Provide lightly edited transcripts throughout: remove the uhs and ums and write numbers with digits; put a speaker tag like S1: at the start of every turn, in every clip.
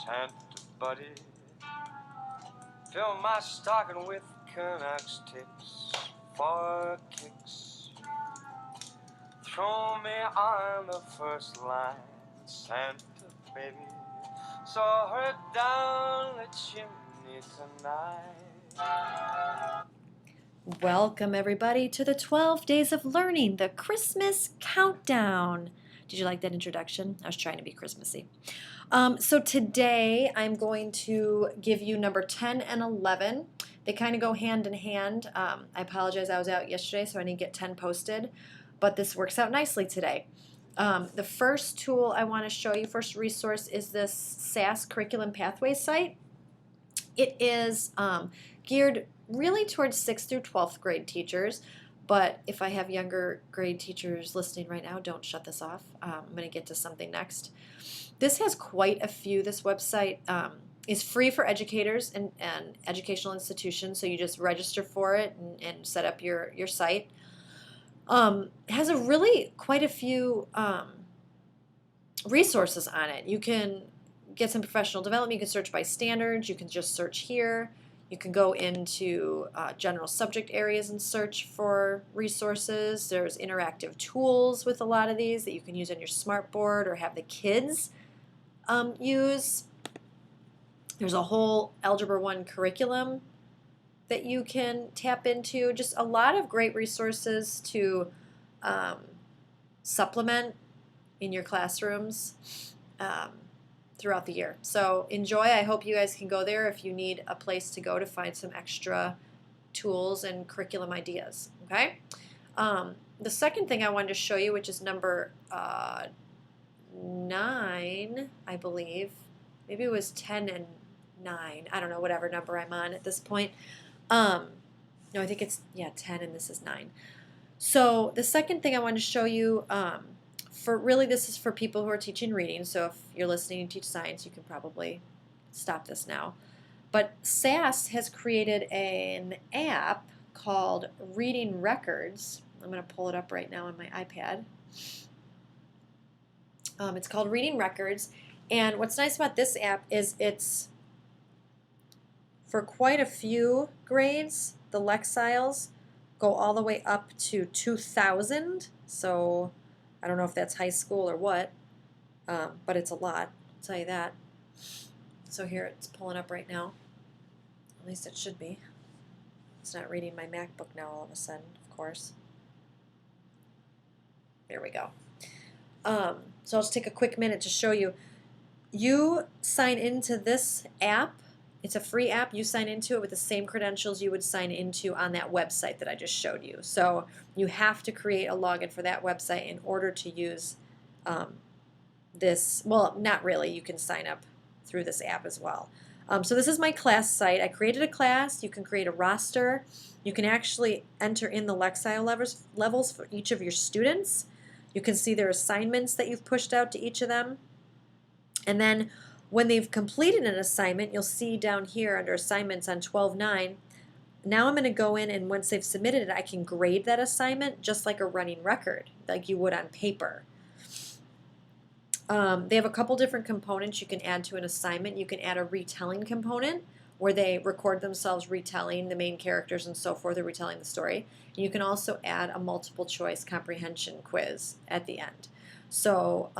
S1: Santa buddy, fill my stocking with Canucks tips for kicks. Throw me on the first line, Santa baby, so hurry down the chimney tonight.
S2: Welcome, everybody, to the 12 Days of Learning, the Christmas Countdown. Did you like that introduction? I was trying to be Christmassy. So today I'm going to give you number 10 and 11. They kind of go hand in hand. I apologize, I was out yesterday, so I didn't get 10 posted, but this works out nicely today. The first tool I want to show you, first resource, is this SAS Curriculum Pathways site. It is geared really towards 6th through 12th grade teachers, but if I have younger grade teachers listening right now, don't shut this off. I'm going to get to something next. This has quite a few. This website is free for educators and educational institutions, so you just register for it and set up your site. It has quite a few resources on it. You can get some professional development. You can search by standards. You can just search here. You can go into general subject areas and search for resources. There's interactive tools with a lot of these that you can use on your smartboard or have the kids use. There's a whole Algebra 1 curriculum that you can tap into. Just a lot of great resources to supplement in your classrooms throughout the year. So enjoy. I hope you guys can go there if you need a place to go to find some extra tools and curriculum ideas. Okay. The second thing I wanted to show you, which is number 9, I believe. Maybe it was 10 and 9. I don't know, whatever number I'm on at this point. No, I think it's 10 and this is 9. So the second thing I wanted to show you, this is for people who are teaching reading. So if you're listening and teach science, you can probably stop this now. But SAS has created an app called Reading Records. I'm going to pull it up right now on my iPad. It's called Reading Records. And what's nice about this app is it's for quite a few grades. The lexiles go all the way up to 2,000. So I don't know if that's high school or what, but it's a lot, I'll tell you that. So here it's pulling up right now. At least it should be. It's not reading my MacBook now all of a sudden, of course. There we go. So I'll just take a quick minute to show you. You sign into this app. It's a free app. You sign into it with the same credentials you would sign into on that website that I just showed you. So you have to create a login for that website in order to use this. Well, not really. You can sign up through this app as well. So this is my class site. I created a class. You can create a roster. You can actually enter in the lexile levels for each of your students. You can see their assignments that you've pushed out to each of them. And then when they've completed an assignment, you'll see down here under assignments on 12-9, now I'm going to go in and once they've submitted it, I can grade that assignment just like a running record, like you would on paper. They have a couple different components you can add to an assignment. You can add a retelling component where they record themselves retelling the main characters and so forth, or retelling the story. And you can also add a multiple choice comprehension quiz at the end. So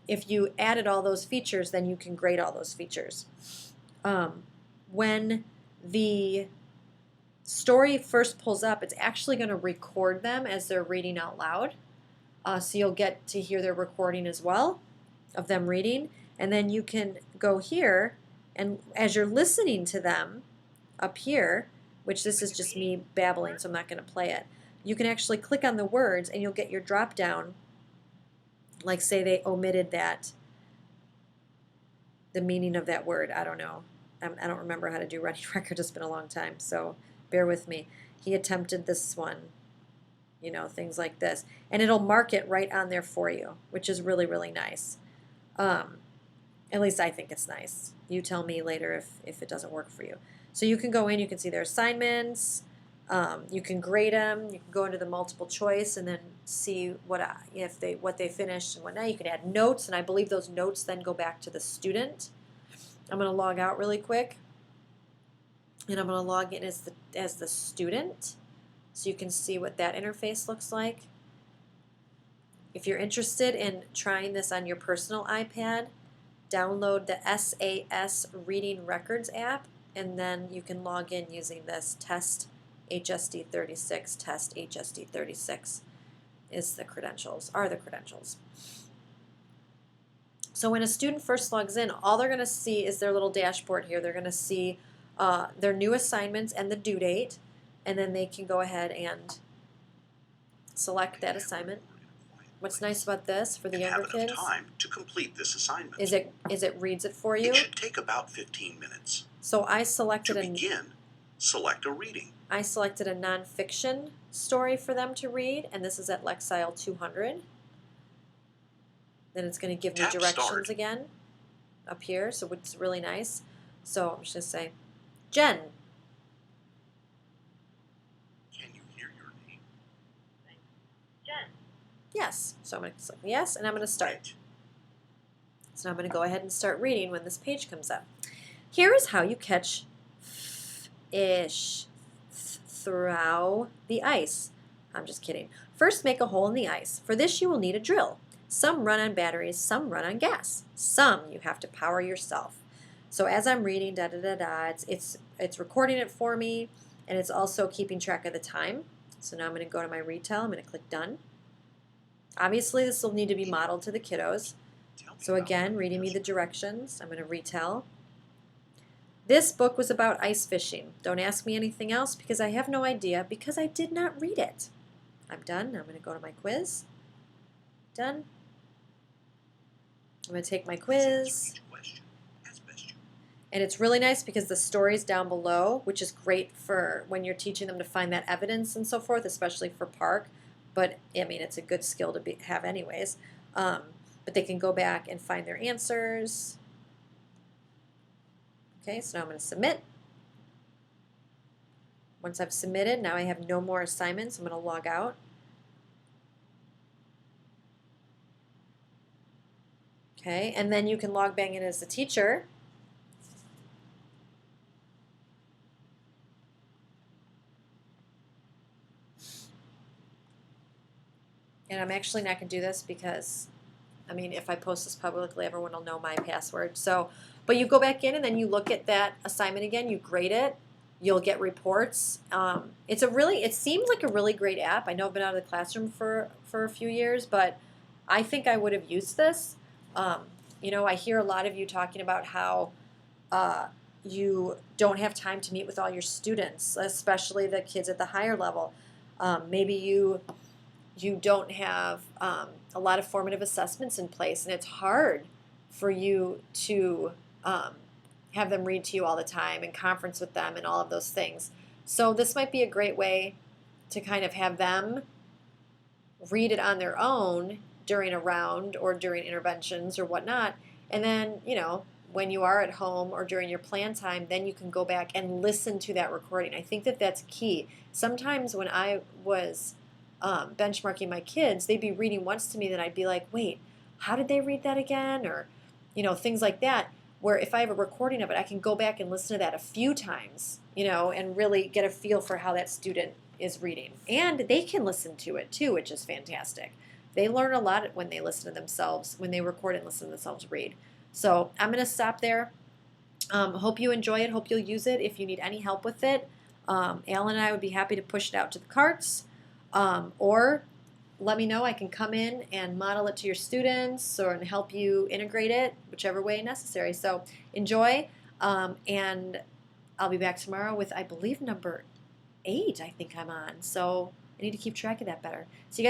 S2: if you added all those features, then you can grade all those features. When the story first pulls up, it's actually going to record them as they're reading out loud. So you'll get to hear their recording as well of them reading. And then you can go here, and as you're listening to them up here, which this is just me babbling, so I'm not going to play it, you can actually click on the words and you'll get your drop down. Like say they omitted the meaning of that word. I don't know. I don't remember how to do running record. It's been a long time, so bear with me. He attempted this one, things like this. And it'll mark it right on there for you, which is really, really nice. At least I think it's nice. You tell me later if it doesn't work for you. So you can go in, you can see their assignments, you can grade them, you can go into the multiple choice and then see what they finished and whatnot. You can add notes, and I believe those notes then go back to the student. I'm going to log out really quick, and I'm going to log in as the student, so you can see what that interface looks like. If you're interested in trying this on your personal iPad, download the SAS Reading Records App, and then you can log in using this test HSD36, test HSD36 is the credentials, are the credentials. So when a student first logs in, all they're going to see is their little dashboard here. They're going to see their new assignments and the due date, and then they can go ahead and select that assignment. What's nice about this for the younger kids
S3: time to complete this assignment
S2: is it reads it for you.
S3: It should take about 15 minutes.
S2: So I selected
S3: to begin, select a reading.
S2: I selected a nonfiction story for them to read, and this is at Lexile 200. Then it's going to give me
S3: Tap
S2: directions
S3: Start.
S2: again up here, so it's really nice. So I'm just going to say, Jen.
S3: Can you hear your name?
S2: Jen. Yes. So I'm going to select yes, and I'm going to start.
S3: Right.
S2: So I'm going to go ahead and start reading when this page comes up. Here is how you catch fish through the ice. I'm just kidding. First, make a hole in the ice. For this, you will need a drill. Some run on batteries, some run on gas. Some you have to power yourself. So as I'm reading, it's recording it for me, and it's also keeping track of the time. So now I'm going to go to my retell. I'm going to click Done. Obviously, this will need to be modeled to the kiddos. So again, reading me the directions. I'm going to retell. This book was about ice fishing. Don't ask me anything else because I have no idea because I did not read it. I'm done. Now I'm going to go to my quiz. Done. I'm going to take my quiz. And it's really nice because the story's down below, which is great for when you're teaching them to find that evidence and so forth, especially for Park. But, I mean, it's a good skill to have anyways. But they can go back and find their answers. Okay, so now I'm going to submit. Once I've submitted, now I have no more assignments. I'm going to log out. Okay, and then you can log back in as a teacher. And I'm actually not going to do this because, I mean, if I post this publicly, everyone will know my password. So, but you go back in and then you look at that assignment again, you grade it, you'll get reports. It seems like a really great app. I know I've been out of the classroom for a few years, but I think I would have used this. You know, I hear a lot of you talking about how you don't have time to meet with all your students, especially the kids at the higher level. Maybe you don't have a lot of formative assessments in place, and it's hard for you to have them read to you all the time and conference with them and all of those things. So this might be a great way to kind of have them read it on their own during a round or during interventions or whatnot. And then, you know, when you are at home or during your plan time, then you can go back and listen to that recording. I think that that's key. Sometimes when I was benchmarking my kids, they'd be reading once to me, then I'd be like, wait, how did they read that again? Or, you know, things like that, where if I have a recording of it, I can go back and listen to that a few times, you know, and really get a feel for how that student is reading. And they can listen to it too, which is fantastic. They learn a lot when they listen to themselves, when they record and listen to themselves read. So I'm going to stop there. Hope you enjoy it. Hope you'll use it. If you need any help with it, Alan and I would be happy to push it out to the carts. Or let me know. I can come in and model it to your students or and help you integrate it, whichever way necessary. So enjoy, and I'll be back tomorrow with, I believe, number 8 I think I'm on. So I need to keep track of that better. See you guys.